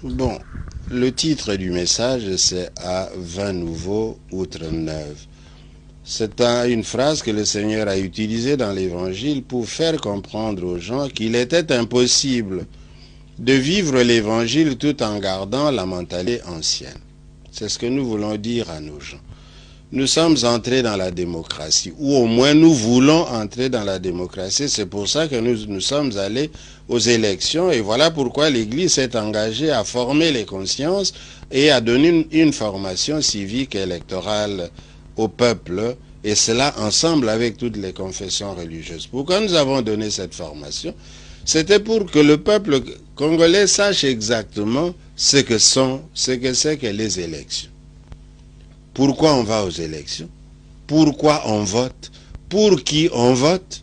Bon, le titre du message, c'est « À vin nouveau, outre neuve ». C'est une phrase que le Seigneur a utilisée dans l'Évangile pour faire comprendre aux gens qu'il était impossible de vivre l'Évangile tout en gardant la mentalité ancienne. C'est ce que nous voulons dire à nos gens. Nous sommes entrés dans la démocratie, ou au moins nous voulons entrer dans la démocratie. C'est pour ça que nous sommes allés aux élections, et voilà pourquoi l'Église s'est engagée à former les consciences et à donner une formation civique et électorale au peuple, et cela ensemble avec toutes les confessions religieuses. Pourquoi nous avons donné cette formation? C'était pour que le peuple congolais sache exactement ce que c'est que les élections. Pourquoi on va aux élections? Pourquoi on vote? Pour qui on vote?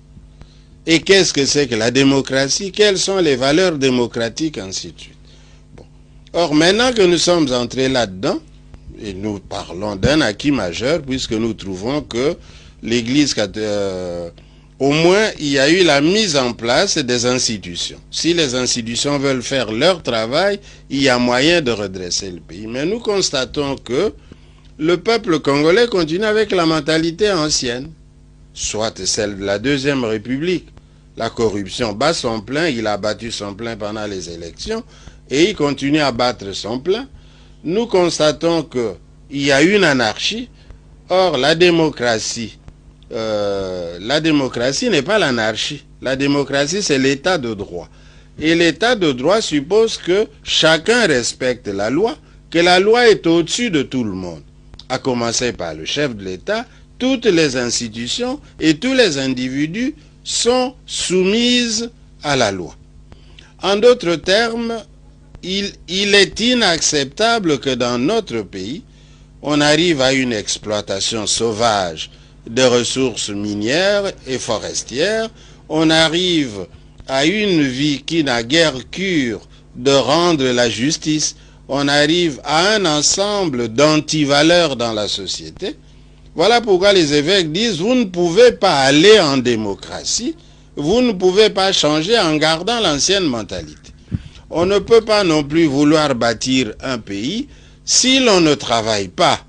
Et qu'est-ce que c'est que la démocratie? Quelles sont les valeurs démocratiques, ainsi de suite. Bon. Or, maintenant que nous sommes entrés là-dedans, et nous parlons d'un acquis majeur, puisque nous trouvons que l'Église, au moins, il y a eu la mise en place des institutions. Si les institutions veulent faire leur travail, il y a moyen de redresser le pays. Mais nous constatons que le peuple congolais continue avec la mentalité ancienne, soit celle de la Deuxième République. La corruption bat son plein, il a battu son plein pendant les élections, et il continue à battre son plein. Nous constatons qu'il y a une anarchie. Or, la démocratie n'est pas l'anarchie. La démocratie, c'est l'état de droit. Et l'état de droit suppose que chacun respecte la loi, que la loi est au-dessus de tout le monde. À commencer par le chef de l'État, toutes les institutions et tous les individus sont soumises à la loi. En d'autres termes, il est inacceptable que dans notre pays, on arrive à une exploitation sauvage des ressources minières et forestières, on arrive à une vie qui n'a guère cure de rendre la justice, on arrive à un ensemble d'antivaleurs dans la société. Voilà pourquoi les évêques disent, vous ne pouvez pas aller en démocratie, vous ne pouvez pas changer en gardant l'ancienne mentalité. On ne peut pas non plus vouloir bâtir un pays si l'on ne travaille pas.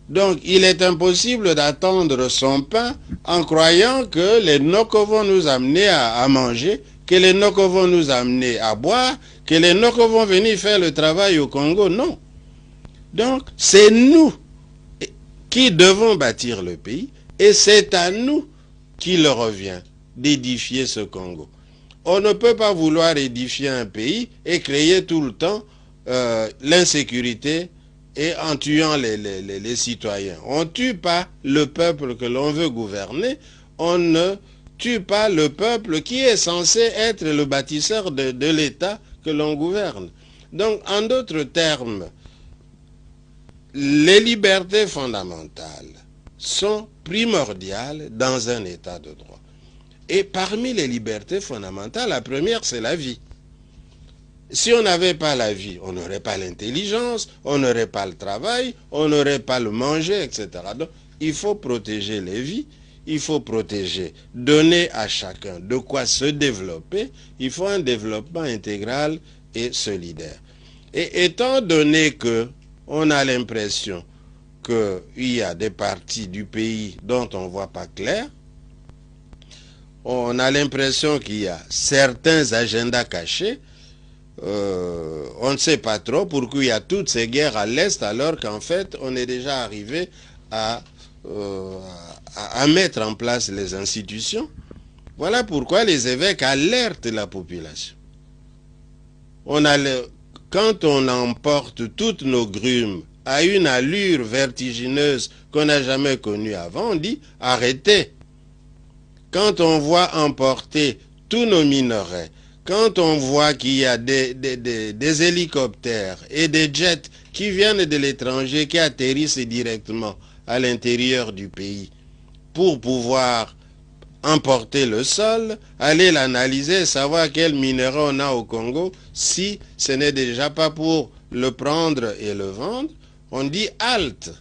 Donc, il est impossible d'attendre son pain en croyant que les noko vont nous amener à manger, que les noko vont nous amener à boire, que les noko vont venir faire le travail au Congo. Non. Donc, c'est nous qui devons bâtir le pays et c'est à nous qu'il revient d'édifier ce Congo. On ne peut pas vouloir édifier un pays et créer tout le temps l'insécurité et en tuant les citoyens. On ne tue pas le peuple que l'on veut gouverner, on ne tue pas le peuple qui est censé être le bâtisseur de l'État que l'on gouverne. Donc, en d'autres termes, les libertés fondamentales sont primordiales dans un État de droit. Et parmi les libertés fondamentales, la première, c'est la vie. Si on n'avait pas la vie, on n'aurait pas l'intelligence, on n'aurait pas le travail, on n'aurait pas le manger, etc. Donc, il faut protéger les vies, il faut protéger, donner à chacun de quoi se développer. Il faut un développement intégral et solidaire. Et étant donné qu'on a l'impression qu'il y a des parties du pays dont on ne voit pas clair, on a l'impression qu'il y a certains agendas cachés, on ne sait pas trop pourquoi il y a toutes ces guerres à l'Est alors qu'en fait on est déjà arrivé à mettre en place les institutions. Voilà pourquoi les évêques alertent la population. Quand on emporte toutes nos grumes à une allure vertigineuse qu'on n'a jamais connue avant, on dit arrêtez. Quand on voit emporter tous nos minerais, quand on voit qu'il y a des hélicoptères et des jets qui viennent de l'étranger, qui atterrissent directement à l'intérieur du pays pour pouvoir emporter le sol, aller l'analyser, savoir quel minerai on a au Congo, si ce n'est déjà pas pour le prendre et le vendre, on dit halte.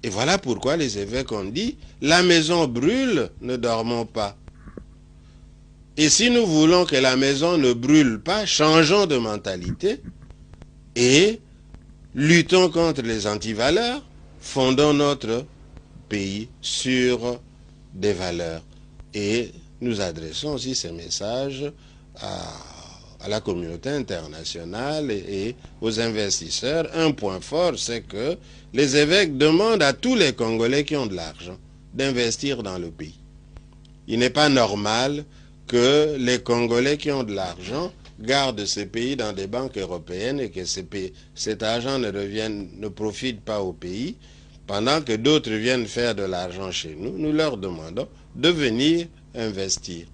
Et voilà pourquoi les évêques ont dit, la maison brûle, ne dormons pas. Et si nous voulons que la maison ne brûle pas, changeons de mentalité et luttons contre les antivaleurs, fondons notre pays sur des valeurs. Et nous adressons aussi ces messages à la communauté internationale et aux investisseurs. Un point fort, c'est que les évêques demandent à tous les Congolais qui ont de l'argent d'investir dans le pays. Il n'est pas normal que les Congolais qui ont de l'argent gardent ces pays dans des banques européennes et que cet argent ne profite pas au pays, pendant que d'autres viennent faire de l'argent chez nous. Nous leur demandons de venir investir.